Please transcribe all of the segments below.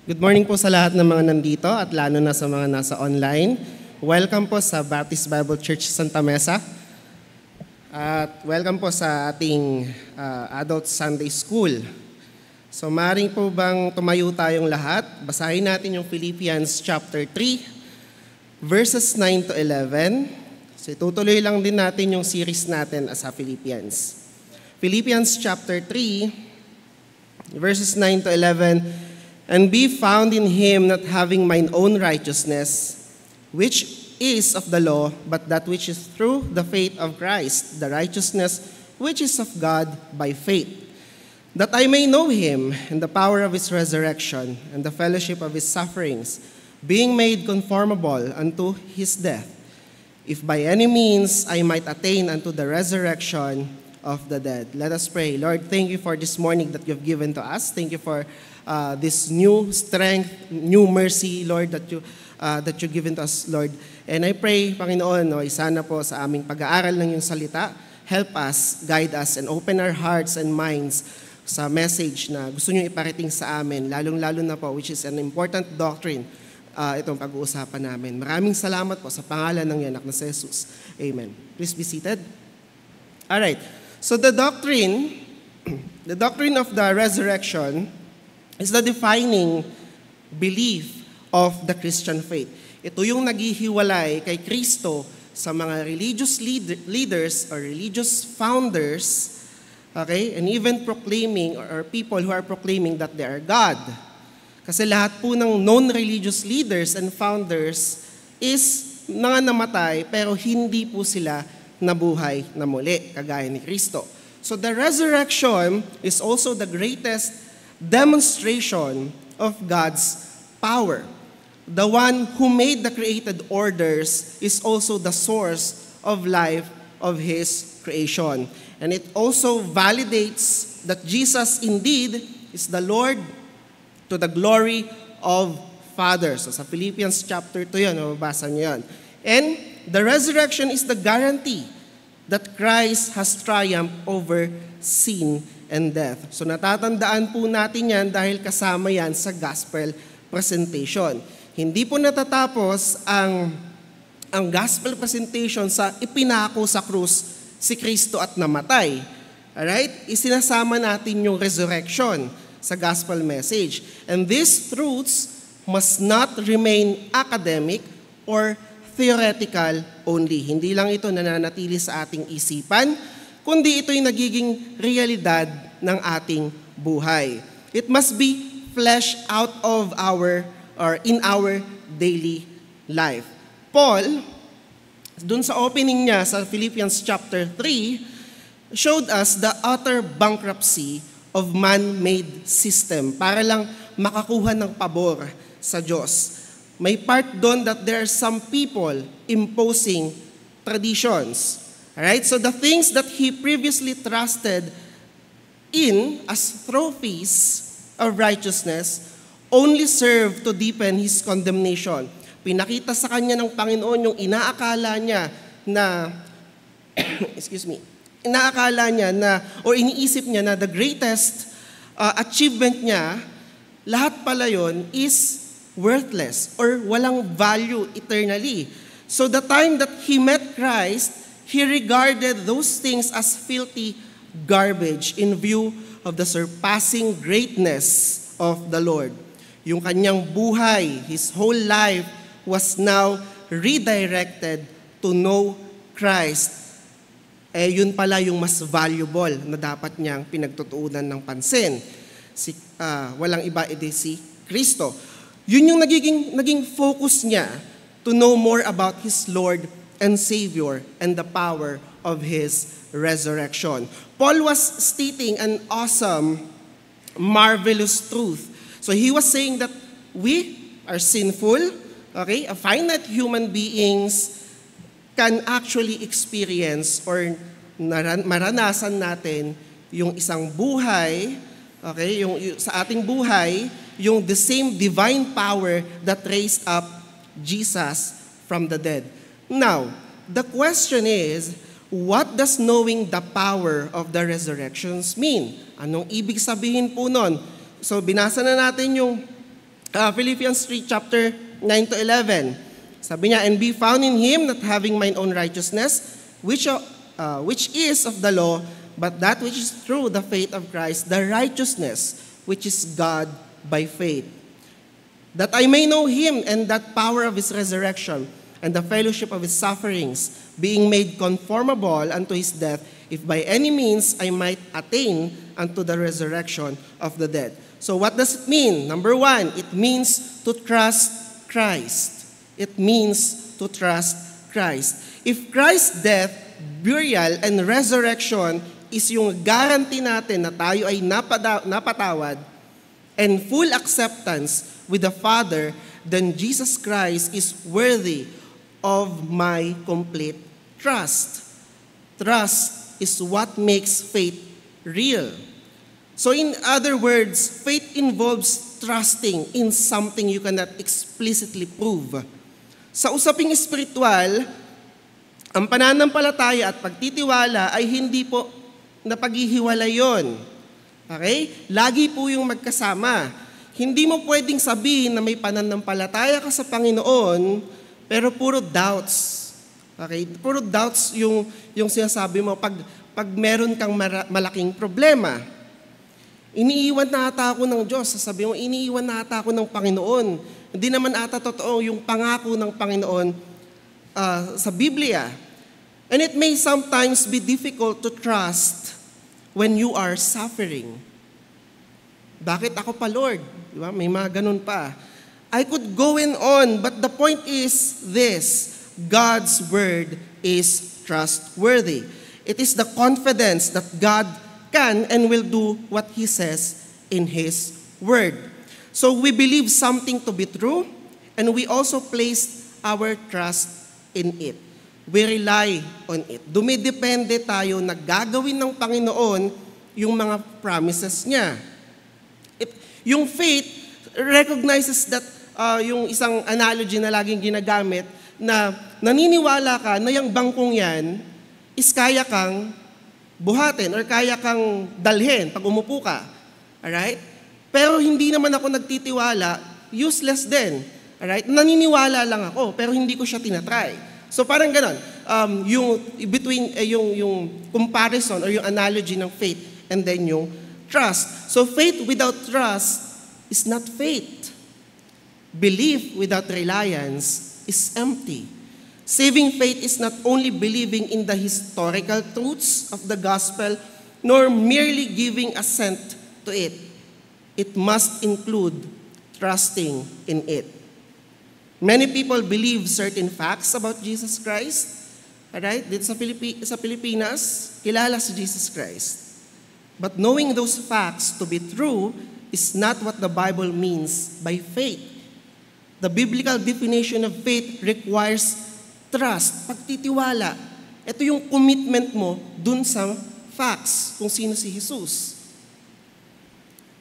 Good morning po sa lahat ng mga nandito at lalo na sa mga nasa online. Welcome po sa Baptist Bible Church Santa Mesa. At welcome po sa ating Adult Sunday School. So maaaring po bang tumayo tayong lahat? Basahin natin yung Philippians chapter 3, verses 9 to 11. So itutuloy lang din natin yung series natin sa Philippians. Philippians chapter 3, verses 9 to 11. And be found in him, not having mine own righteousness, which is of the law, but that which is through the faith of Christ, the righteousness which is of God by faith, that I may know him and the power of his resurrection and the fellowship of his sufferings, being made conformable unto his death, if by any means I might attain unto the resurrection of the dead. Let us pray. Lord, thank you for this morning that you've given to us. Thank you for this new strength, new mercy, Lord, that you've given to us, Lord. And I pray, Panginoon, sana po sa aming pag-aaral ng iyong salita, help us, guide us, and open our hearts and minds sa message na gusto niyo iparating sa amin, lalong-lalo na po, which is an important doctrine, itong pag-uusapan namin. Maraming salamat po sa pangalan ng anak na si Jesus. Amen. Please be seated. All right. So the doctrine of the resurrection is the defining belief of the Christian faith. Ito yung naghihiwalay kay Kristo sa mga religious leaders or religious founders, okay, and even proclaiming or people who are proclaiming that they are God. Kasi lahat po ng known religious leaders and founders is mga namatay pero hindi po sila nabuhay na muli, kagaya ni Kristo. So the resurrection is also the greatest demonstration of God's power. The one who made the created orders is also the source of life of His creation. And it also validates that Jesus indeed is the Lord to the glory of Father. So sa Philippians chapter 2 yan, mababasa niyo yan. And the resurrection is the guarantee that Christ has triumphed over sin and death. So natatandaan po natin yan dahil kasama yan sa gospel presentation. Hindi po natatapos ang gospel presentation sa ipinako sa krus si Kristo at namatay. Alright? Isinasama natin yung resurrection sa gospel message. And these truths must not remain academic or theoretical only. Hindi lang ito nananatili sa ating isipan, kundi ito'y nagiging realidad ng ating buhay. It must be fleshed out of in our daily life. Paul, dun sa opening niya sa Philippians chapter 3, showed us the utter bankruptcy of man-made system para lang makakuha ng pabor sa Diyos. May part doon that there are some people imposing traditions. Alright? So the things that he previously trusted in as trophies of righteousness only serve to deepen his condemnation. Pinakita sa kanya ng Panginoon yung inaakala niya na inaakala niya na o iniisip niya na the greatest achievement niya, lahat pala yon is worthless or walang value eternally. So the time that he met Christ, he regarded those things as filthy garbage in view of the surpassing greatness of the Lord. Yung kanyang buhay, his whole life was now redirected to know Christ. Yun pala yung mas valuable na dapat niyang pinagtutuunan ng pansin. Walang iba edi si Kristo. Yun yung naging focus niya to know more about his Lord and Savior and the power of his resurrection. Paul was stating an awesome, marvelous truth. So he was saying that we are sinful, okay? Finite human beings can actually experience or maranasan natin yung isang buhay, okay? Yung sa ating buhay, yung the same divine power that raised up Jesus from the dead. Now, the question is, what does knowing the power of the resurrections mean? Anong ibig sabihin po nun? So binasa na natin yung Philippians 3, chapter 9 to 11. Sabi niya, "And be found in Him, not having mine own righteousness, which is of the law, but that which is through the faith of Christ, the righteousness which is God by faith. That I may know Him and that power of His resurrection, and the fellowship of His sufferings, being made conformable unto His death, if by any means I might attain unto the resurrection of the dead." So what does it mean? Number one, it means to trust Christ. It means to trust Christ. If Christ's death, burial, and resurrection is yung guarantee natin na tayo ay napatawad and full acceptance with the Father, then Jesus Christ is worthy of my complete trust. Trust is what makes faith real. So in other words, faith involves trusting in something you cannot explicitly prove. Sa usaping espiritual, ang pananampalataya at pagtitiwala ay hindi po napaghihiwalay yun. Okay? Lagi po yung magkasama. Hindi mo pwedeng sabihin na may pananampalataya ka sa Panginoon, pero puro doubts. Okay? Puro doubts yung sinasabi mo pag meron kang malaking problema. Iniiwan na ata ako ng Diyos. Sasabi mo, iniiwan na ata ako ng Panginoon. Hindi naman ata totoo yung pangako ng Panginoon sa Biblia. And it may sometimes be difficult to trust when you are suffering. Bakit ako pa, Lord? Diba? May mga ganun pa. I could go on, but the point is this: God's word is trustworthy. It is the confidence that God can and will do what He says in His word. So we believe something to be true, and we also place our trust in it. We rely on it. Dumidepende tayo na gagawin ng Panginoon yung mga promises niya. Yung faith recognizes that, yung isang analogy na laging ginagamit, na naniniwala ka na yung bangkong yan is kaya kang buhatin or kaya kang dalhin pag umupo ka. Alright? Pero hindi naman ako nagtitiwala, useless din. Alright? Naniniwala lang ako, pero hindi ko siya tinatry. So parang ganon, yung comparison or yung analogy ng faith and then yung trust. So faith without trust is not faith. Belief without reliance is empty. Saving faith is not only believing in the historical truths of the gospel, nor merely giving assent to it. It must include trusting in it. Many people believe certain facts about Jesus Christ. Alright? Dito sa Pilipinas, kilala si Jesus Christ. But knowing those facts to be true is not what the Bible means by faith. The biblical definition of faith requires trust, pagtitiwala. Ito yung commitment mo dun sa facts, kung sino si Jesus.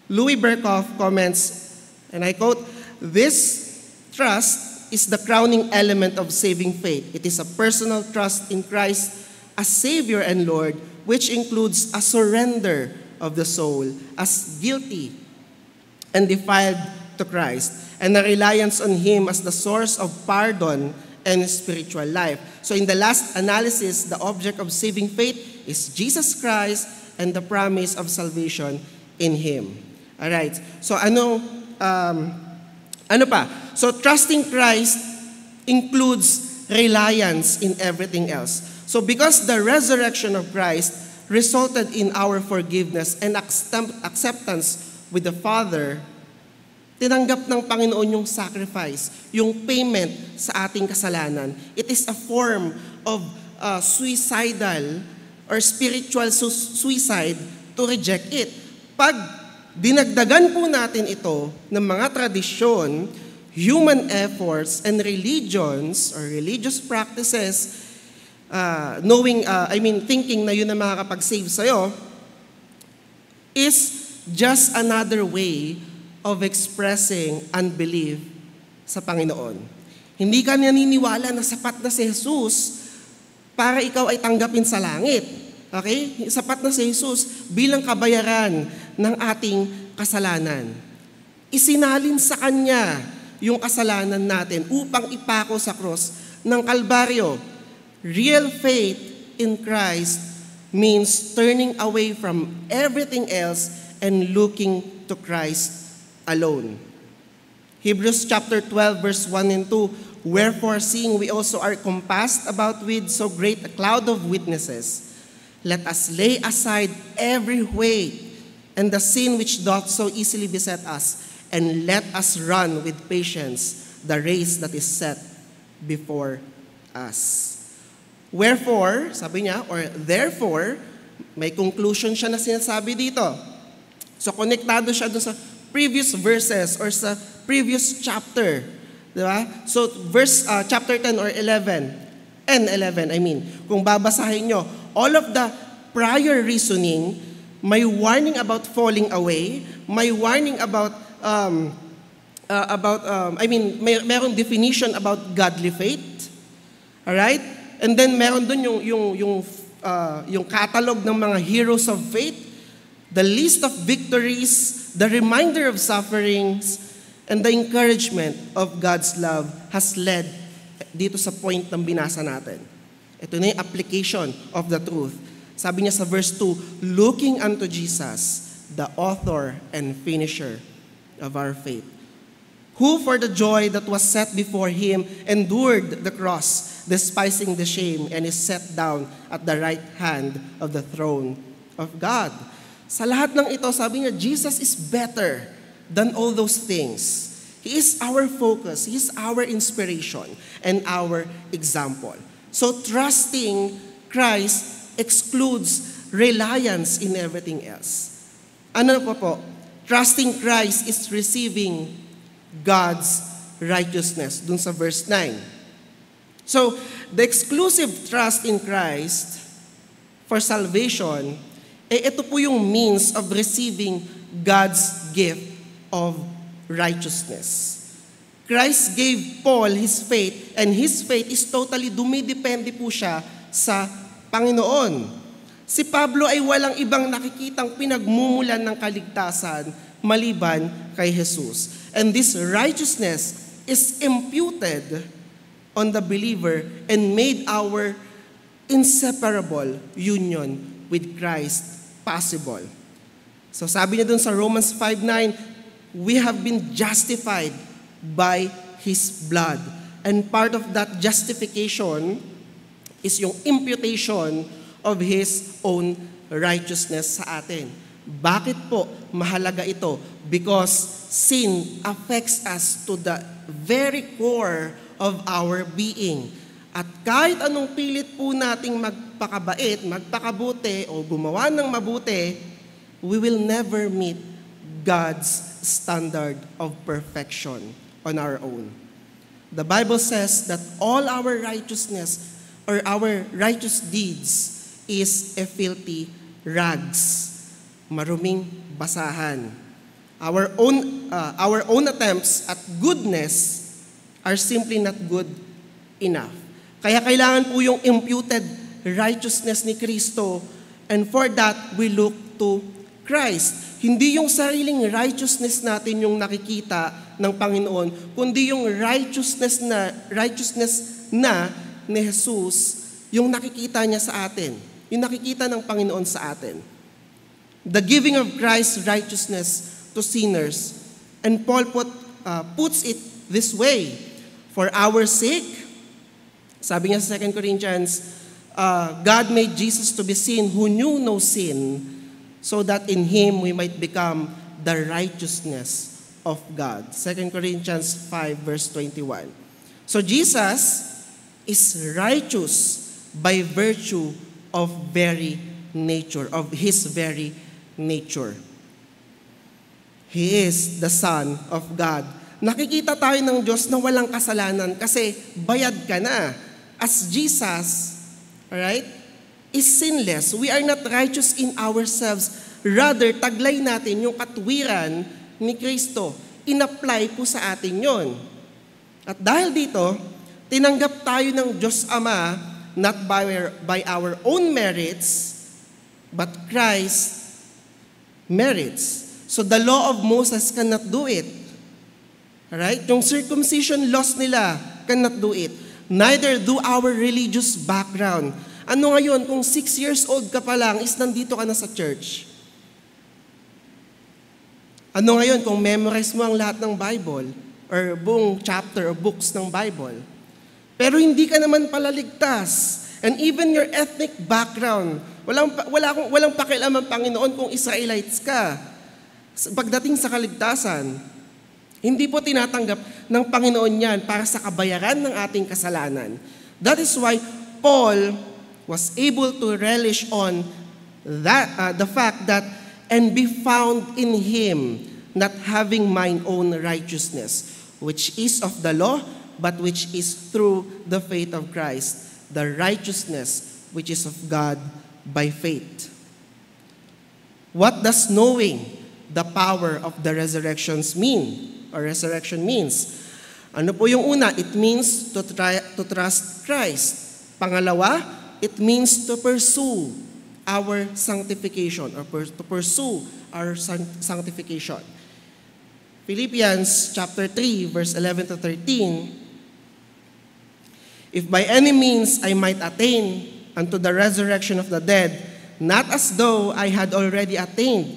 Louis Berkhoff comments, and I quote, "This trust is the crowning element of saving faith. It is a personal trust in Christ as Savior and Lord, which includes a surrender of the soul as guilty and defiled to Christ, and a reliance on Him as the source of pardon and spiritual life." So in the last analysis, the object of saving faith is Jesus Christ and the promise of salvation in Him. Alright, so ano pa? So trusting Christ includes reliance in everything else. So because the resurrection of Christ resulted in our forgiveness and acceptance with the Father, tinanggap ng Panginoon yung sacrifice, yung payment sa ating kasalanan. It is a form of suicidal or spiritual suicide to reject it. Pag dinagdagan po natin ito ng mga tradisyon, human efforts, and religions or religious practices, thinking na yun ang makakapag-save sa'yo, is just another way of expressing unbelief sa Panginoon. Hindi ka naniniwala na sapat na si Jesus para ikaw ay tanggapin sa langit. Okay? Sapat na si Jesus bilang kabayaran ng ating kasalanan. isinalin sa Kanya yung kasalanan natin upang ipako sa cross ng Kalbaryo. Real faith in Christ means turning away from everything else and looking to Christ alone. Hebrews chapter 12 verse 1 and 2, wherefore seeing we also are compassed about with so great a cloud of witnesses, let us lay aside every weight and the sin which doth so easily beset us, and let us run with patience the race that is set before us. Wherefore, sabi niya, or therefore, may conclusion siya na sinasabi dito. So, konektado siya doon sa previous verses or sa previous chapter. Diba? So, chapter 10 or 11, kung babasahin nyo, all of the prior reasoning, may warning about falling away, may warning about merong definition about godly faith. Alright? And then meron dun yung catalog ng mga heroes of faith, the list of victories, the reminder of sufferings, and the encouragement of God's love has led dito sa point ng binasa natin. Ito na yung application of the truth. Sabi niya sa verse 2, looking unto Jesus, the author and finisher of our faith, who for the joy that was set before him endured the cross, despising the shame, and is set down at the right hand of the throne of God. Sa lahat ng ito, sabi niya, Jesus is better than all those things. He is our focus, He is our inspiration, and our example. So trusting Christ excludes reliance in everything else. Ano po? Trusting Christ is receiving God's righteousness, dun sa verse 9. So, the exclusive trust in Christ for salvation, ito po yung means of receiving God's gift of righteousness. Christ gave Paul his faith, and his faith is totally dumidepende po siya sa Panginoon. Si Pablo ay walang ibang nakikitang pinagmumulan ng kaligtasan maliban kay Jesus. And this righteousness is imputed on the believer and made our inseparable union with Christ possible. So sabi niya dun sa Romans 5:9, we have been justified by His blood. And part of that justification is yung imputation of His own righteousness sa atin. Bakit po mahalaga ito? Because sin affects us to the very core of our being. At kahit anong pilit po nating magpakabait, magpakabuti, o gumawa ng mabuti, we will never meet God's standard of perfection on our own. The Bible says that all our righteousness or our righteous deeds is a filthy rags, maruming basahan. Our own attempts at goodness are simply not good enough. Kaya kailangan po yung imputed righteousness ni Kristo, and for that, we look to Christ. Hindi yung sariling righteousness natin yung nakikita ng Panginoon, kundi yung righteousness na ni Jesus, yung nakikita niya sa atin, yung nakikita ng Panginoon sa atin. The giving of Christ's righteousness to sinners. And Paul puts it this way, for our sake, sabi niya sa 2 Corinthians, God made Jesus to be sin who knew no sin, so that in Him we might become the righteousness of God. 2 Corinthians 5 verse 21. So Jesus is righteous by virtue of His very nature. He is the Son of God. Nakikita tayo ng Diyos na walang kasalanan kasi bayad ka na. As Jesus, alright, is sinless. We are not righteous in ourselves. Rather, taglay natin yung katwiran ni Kristo. In-apply po sa atin yon. At dahil dito, tinanggap tayo ng Diyos Ama not by our own merits, but Christ's merits. So the law of Moses cannot do it. Alright? Yung circumcision laws nila cannot do it. Neither do our religious background. Ano ngayon, kung 6 years old ka pa lang, is nandito ka na sa church? Ano ngayon, kung memorize mo ang lahat ng Bible, or buong chapter o books ng Bible, pero hindi ka naman pala ligtas, and even your ethnic background, walang pakialam ang Panginoon kung Israelites ka. Pagdating sa kaligtasan, hindi po tinatanggap ng Panginoon yan para sa kabayaran ng ating kasalanan. That is why Paul was able to relish on that the fact that, and be found in Him, not having mine own righteousness, which is of the law, but which is through the faith of Christ, the righteousness which is of God by faith. What does knowing the power of the resurrections mean? Or resurrection means? Ano po yung una? It means to trust Christ. Pangalawa, it means to pursue our sanctification, or to pursue our sanctification. Philippians chapter 3, verse 11 to 13, if by any means I might attain unto the resurrection of the dead, not as though I had already attained,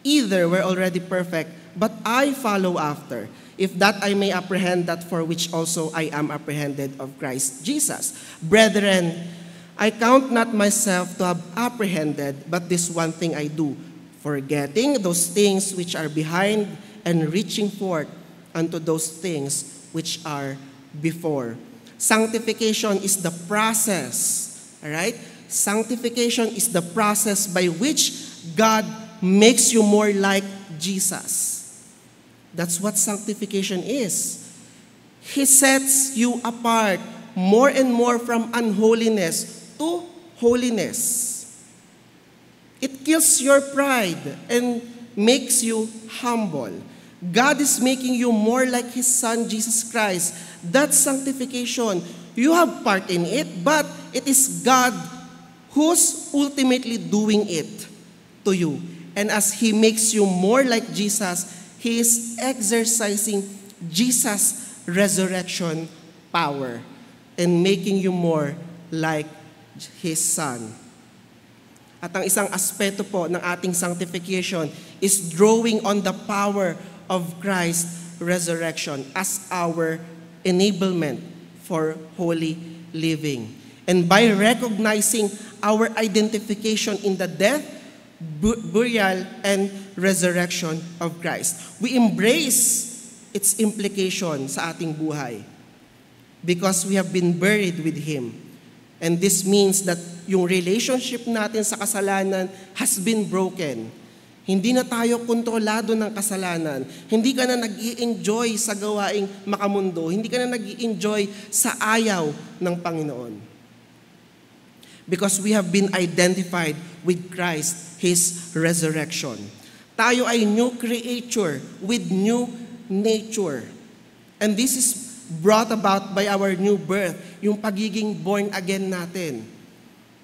either were already perfect, but I follow after, if that I may apprehend that for which also I am apprehended of Christ Jesus. Brethren, I count not myself to have apprehended, but this one thing I do, forgetting those things which are behind, and reaching forth unto those things which are before. Sanctification is the process, all right? Sanctification is the process by which God makes you more like Jesus. That's what sanctification is. He sets you apart more and more from unholiness to holiness. It kills your pride and makes you humble. God is making you more like His Son, Jesus Christ. That's sanctification. You have part in it, but it is God who's ultimately doing it to you. And as He makes you more like Jesus, He is exercising Jesus' resurrection power and making you more like His Son. At ang isang aspeto po ng ating sanctification is drawing on the power of Christ's resurrection as our enablement for holy living. And by recognizing our identification in the death, burial, and resurrection of Christ, we embrace its implication sa ating buhay because we have been buried with Him. And this means that yung relationship natin sa kasalanan has been broken. Hindi na tayo kontrolado ng kasalanan. Hindi ka na nag-i-enjoy sa gawaing makamundo. Hindi ka na nag-i-enjoy sa ayaw ng Panginoon. Because we have been identified with Christ, His resurrection. Tayo ay new creature with new nature. And this is brought about by our new birth, yung pagiging born again natin.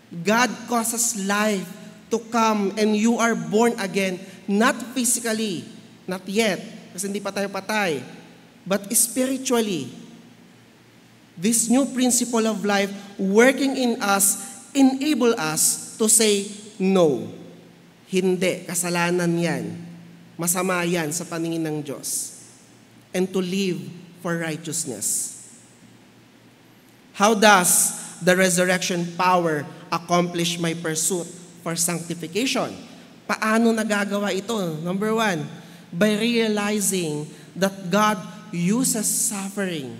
God causes life to come and you are born again, not physically, not yet, kasi hindi pa tayo patay, but spiritually. This new principle of life working in us enable us to say no. Hindi, kasalanan yan. Masama yan sa paningin ng Diyos. And to live for righteousness. How does the resurrection power accomplish my pursuit for sanctification? Paano nagagawa ito? Number 1, by realizing that God uses suffering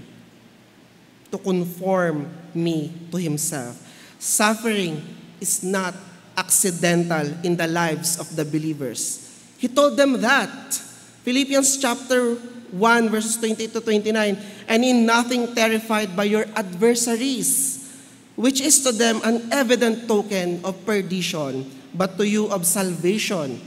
to conform me to Himself. Suffering is not accidental in the lives of the believers. He told them that. Philippians chapter 1 verses 20 to 29, and in nothing terrified by your adversaries, which is to them an evident token of perdition, but to you of salvation,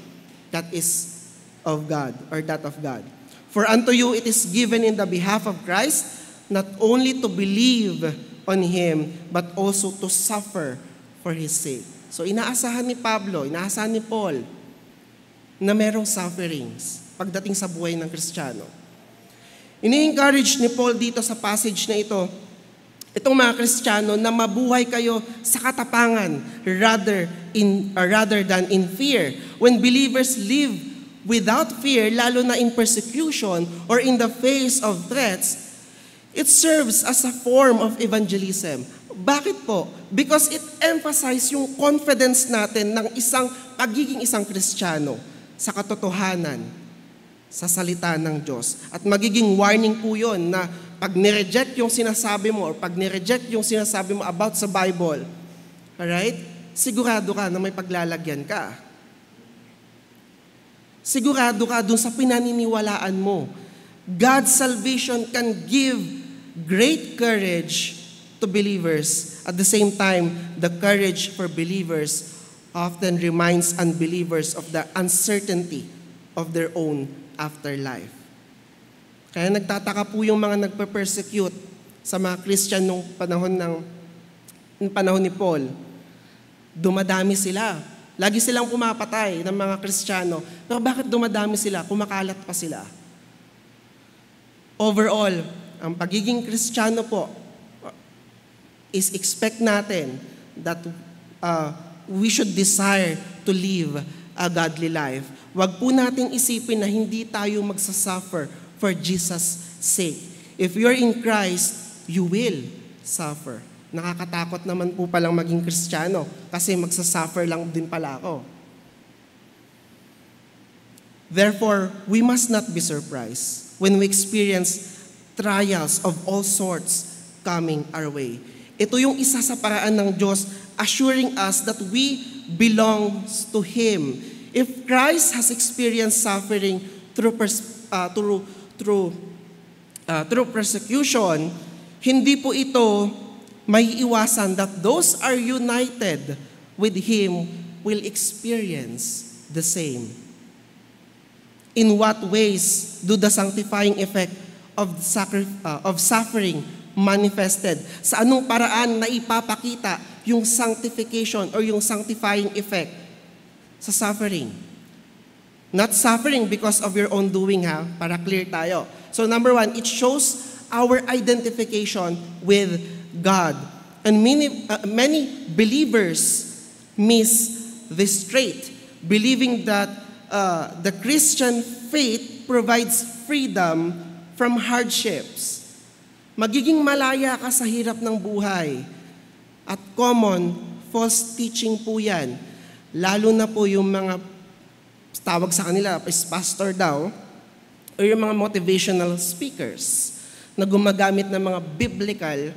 that is of God, or that of God. For unto you it is given in the behalf of Christ, not only to believe on Him, but also to suffer for His sake. So inaasahan ni Pablo, inaasahan ni Paul, na merong sufferings pagdating sa buhay ng Kristiyano. Ini-encourage ni Paul dito sa passage na ito, itong mga Kristiyano, na mabuhay kayo sa katapangan rather than in fear. When believers live without fear, lalo na in persecution or in the face of threats, it serves as a form of evangelism. Bakit po? Because it emphasizes yung confidence natin ng pagiging isang Kristiyano sa katotohanan, sa salita ng Diyos. At magiging warning po yun na pag nireject yung sinasabi mo or pag nireject yung sinasabi mo about sa Bible, alright? Sigurado ka na may paglalagyan ka. Sigurado ka dun sa pinaniniwalaan mo. God's salvation can give great courage to believers. At the same time, the courage for believers often reminds unbelievers of the uncertainty of their own afterlife. Kaya nagtataka po yung mga nagpe-persecute sa mga Christian nung panahon ni Paul. Dumadami sila. Lagi silang pumapatay ng mga Kristiyano. Pero bakit dumadami sila? Kumakalat pa sila. Overall, ang pagiging Kristiyano po is expect natin that we should desire to live a godly life. Huwag po natin isipin na hindi tayo magsasuffer for Jesus' sake. If you're in Christ, you will suffer. Nakakatakot naman po palang maging Kristiyano kasi magsasuffer lang din pala ako. Therefore, we must not be surprised when we experience trials of all sorts coming our way. Ito yung isa sa paraan ng Diyos assuring us that we belong to Him. If Christ has experienced suffering through persecution, hindi po ito may iwasan that those are united with Him will experience the same. In what ways do the sanctifying effect of suffering manifested? Sa anong paraan na ipapakita yung sanctification or yung sanctifying effect sa suffering? Not suffering because of your own doing, para clear tayo. So number 1, it shows our identification with God. And many believers miss this trait, believing that the Christian faith provides freedom from hardships. Magiging malaya ka sa hirap ng buhay. At common, false teaching po yan. Lalo na po yung mga, tawag sa kanila, is pastor daw, o yung mga motivational speakers na gumagamit ng mga biblical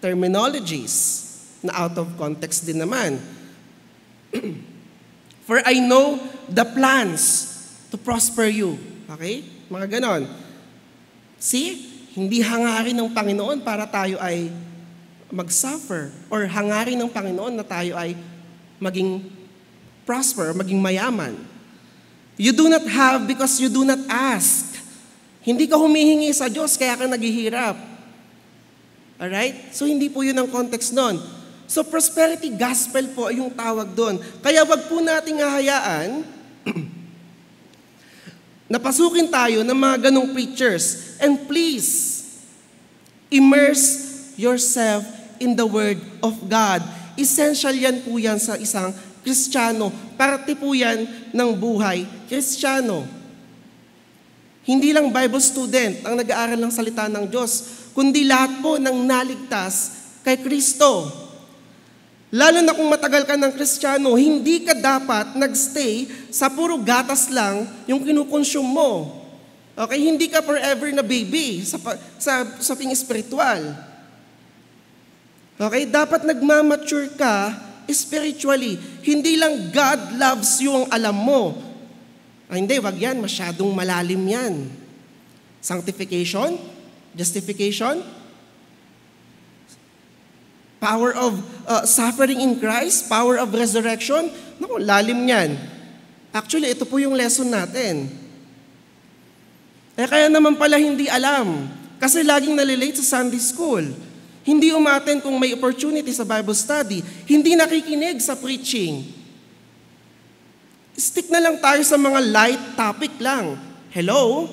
terminologies na out of context din naman. For I know the plans to prosper you. Okay? Mga ganon. See? Hindi hangarin ng Panginoon para tayo ay mag-suffer or hangarin ng Panginoon na tayo ay maging prosper, maging mayaman. You do not have because you do not ask. Hindi ka humihingi sa Diyos kaya ka naghihirap. Alright? So hindi po yun ang context nun. So prosperity gospel po yung tawag doon. Kaya wag po nating hahayaan napasukin tayo ng mga ganong preachers. And please, immerse yourself in the Word of God. Essential yan po yan sa isang Kristiyano. Parte po yan ng buhay Kristiyano. Hindi lang Bible student ang nag-aaral ng salita ng Diyos, kundi lahat po ng naligtas kay Kristo. Lalo na kung matagal ka ng Kristiyano, hindi ka dapat nagstay sa puro gatas lang yung kinukonsume mo. Okay? Hindi ka forever na baby sa spiritual. Okay? Dapat nagmamature ka spiritually. Hindi lang God loves you ang alam mo. Hindi, wag yan. Masyadong malalim yan. Sanctification, justification, power of suffering in Christ, power of resurrection. Naku, lalim yan. Actually, ito po yung lesson natin. Kaya naman pala hindi alam. Kasi laging nalilate sa Sunday school. Hindi umattend kung may opportunity sa Bible study. Hindi nakikinig sa preaching. Stick na lang tayo sa mga light topic lang. Hello?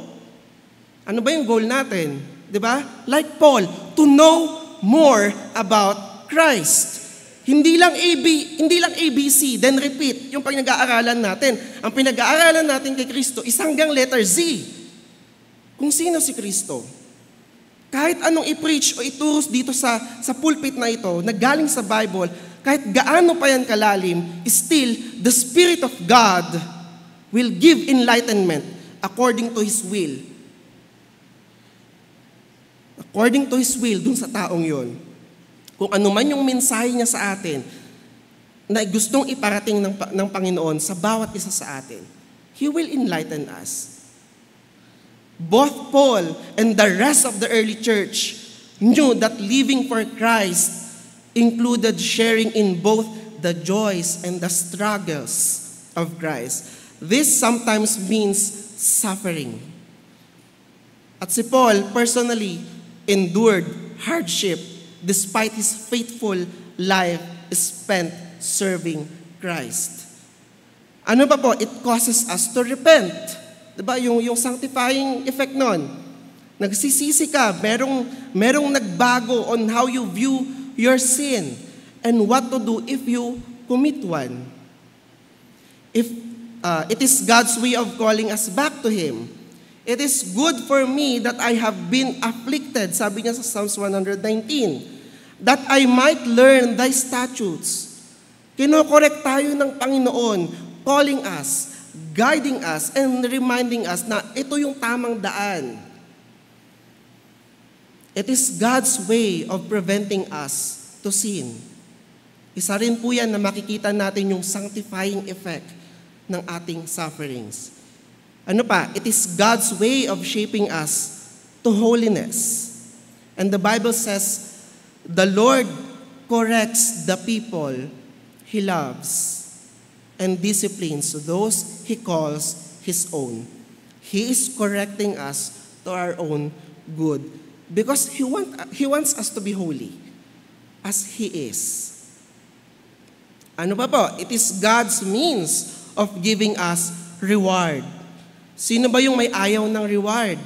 Ano ba yung goal natin? 'Di ba? Like Paul, to know more about Christ. Hindi lang ABC, then repeat yung pinag-aaralan natin. Ang pinag-aaralan natin kay Kristo is hanggang letter Z. Kung sino si Kristo. Kahit anong i-preach o ituros dito sa pulpit na ito, na galing sa Bible, kahit gaano pa yan kalalim, still, the Spirit of God will give enlightenment according to His will. According to His will, dun sa taong yon. Kung ano man yung mensahe niya sa atin, na gustong iparating ng Panginoon sa bawat isa sa atin, He will enlighten us. Both Paul and the rest of the early church knew that living for Christ included sharing in both the joys and the struggles of Christ. This sometimes means suffering. At si Paul personally endured hardship despite his faithful life spent serving Christ. Ano ba po? It causes us to repent. Diba? Yung sanctifying effect nun. Nagsisisi ka, merong nagbago on how you view your sin and what to do if you commit one. If it is God's way of calling us back to Him. It is good for me that I have been afflicted, sabi niya sa Psalms 119, that I might learn thy statutes. Kinokorek tayo ng Panginoon, calling us, guiding us, and reminding us na ito yung tamang daan. It is God's way of preventing us to sin. Isa rin po yan na makikita natin yung sanctifying effect ng ating sufferings. Ano pa? It is God's way of shaping us to holiness. And the Bible says, the Lord corrects the people He loves and disciplines those He calls His own. He is correcting us to our own good because He wants us to be holy as He is. Ano pa po? It is God's means of giving us reward. Sino ba yung may ayaw ng reward?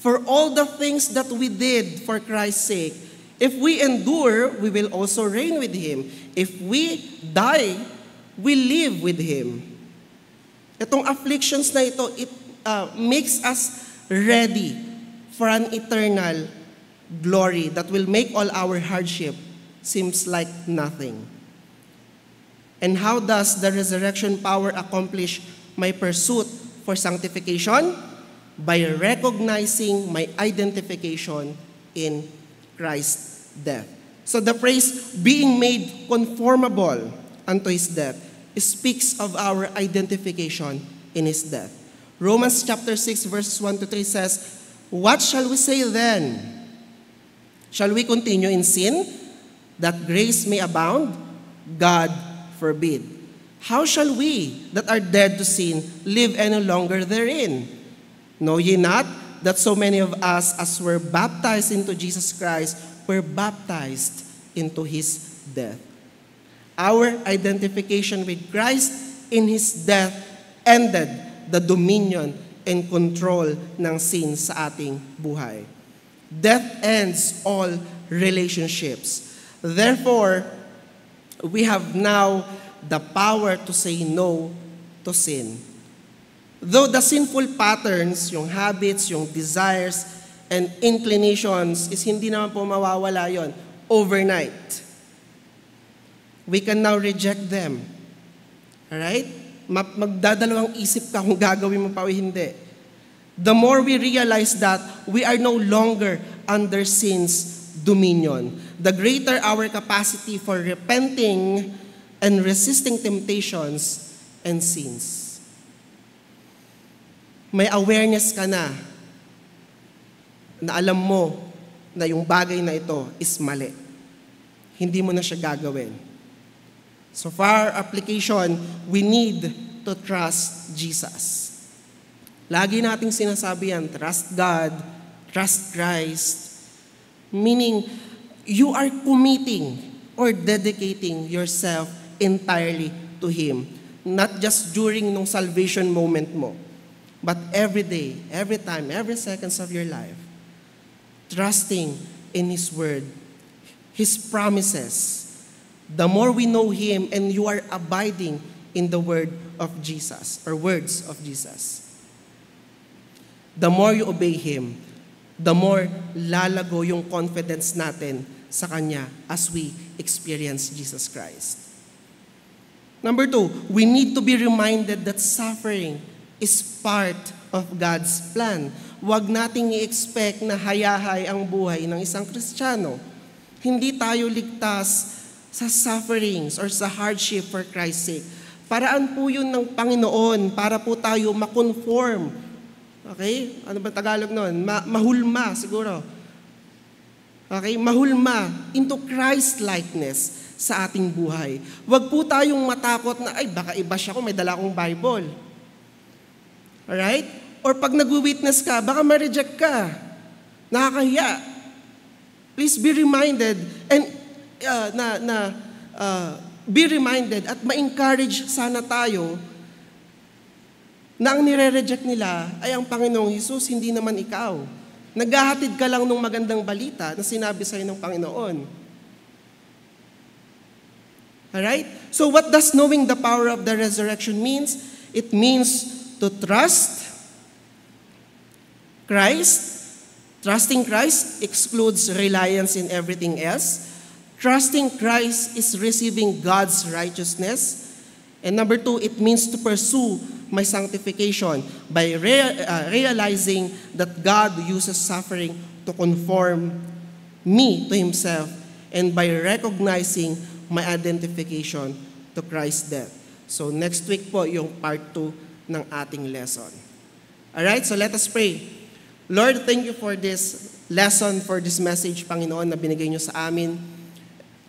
For all the things that we did for Christ's sake, if we endure, we will also reign with Him. If we die, we live with Him. Itong afflictions na ito, it makes us ready for an eternal glory that will make all our hardship seems like nothing. And how does the resurrection power accomplish my pursuit for sanctification? By recognizing my identification in Christ's death. So the phrase, being made conformable unto His death, speaks of our identification in His death. Romans chapter 6 verses 1 to 3 says, what shall we say then? Shall we continue in sin, that grace may abound? God forbid. How shall we that are dead to sin live any longer therein? Know ye not that so many of us as were baptized into Jesus Christ were baptized into His death? Our identification with Christ in His death ended the dominion and control ng sin sa ating buhay. Death ends all relationships. Therefore, we have now the power to say no to sin. Though the sinful patterns, yung habits, yung desires, and inclinations is hindi naman po mawawala yon overnight. We can now reject them. Alright? Magdadalawang isip ka kung gagawin mo pa o hindi. The more we realize that we are no longer under sin's dominion, the greater our capacity for repenting and resisting temptations and sins. May awareness ka na alam mo na yung bagay na ito is mali. Hindi mo na siya gagawin. So for our application, we need to trust Jesus. Lagi nating sinasabi yan, trust God, trust Christ. Meaning, you are committing or dedicating yourself entirely to Him. Not just during nung salvation moment mo. but every day, every time, every seconds of your life, trusting in His Word, His promises. The more we know Him and you are abiding in the Word of Jesus, or words of Jesus, the more you obey Him, the more lalago yung confidence natin sa Kanya as we experience Jesus Christ. Number 2, we need to be reminded that suffering is part of God's plan. Huwag nating i-expect na hayahay ang buhay ng isang Kristiyano. Hindi tayo ligtas sa sufferings or sa hardship for Christ's sake. Paraan po yun ng Panginoon para po tayo makonform. Okay? Ano ba Tagalog nun? Mahulma siguro. Okay? Mahulma into Christ-likeness sa ating buhay. Huwag po tayong matakot na, ay baka iba siya kung may dala akong Bible. Alright? Or pag nag-witness ka, baka ma-reject ka. Nakakahiya. Please be reminded and be reminded at ma-encourage sana tayo na ang nire-reject nila ay ang Panginoong Hesus, hindi naman ikaw. Naghahatid ka lang ng magandang balita na sinabi sa'yo ng Panginoon. Alright? So what does knowing the power of the resurrection means? It means to trust Christ. Trusting Christ excludes reliance in everything else. Trusting Christ is receiving God's righteousness. And number 2, it means to pursue my sanctification by realizing that God uses suffering to conform me to Himself and by recognizing my identification to Christ's death. So next week po yung part 2 ng ating lesson. Alright, so let us pray. Lord, thank you for this lesson, for this message, Panginoon, na binigay niyo sa amin.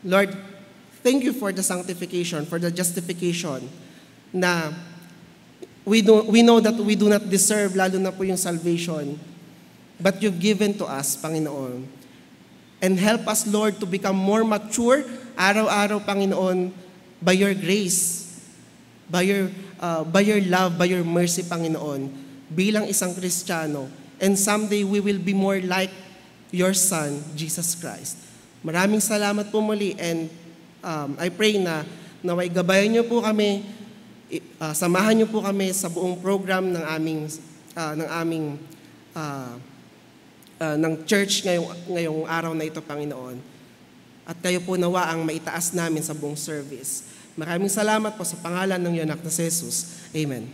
Lord, thank you for the sanctification, for the justification na we know that we do not deserve, lalo na po yung salvation, but you've given to us, Panginoon. And help us, Lord, to become more mature araw-araw, Panginoon, by your grace, by your love, by your mercy, Panginoon, bilang isang Kristiyano. And someday, we will be more like your Son, Jesus Christ. Maraming salamat po muli, and I pray na naway gabayan niyo po kami, samahan niyo po kami sa buong program ng church ngayong araw na ito, Panginoon. At kayo po nawa ang maitaas namin sa buong service. Maraming salamat po sa pangalan ng iyong anak na si Jesus. Amen.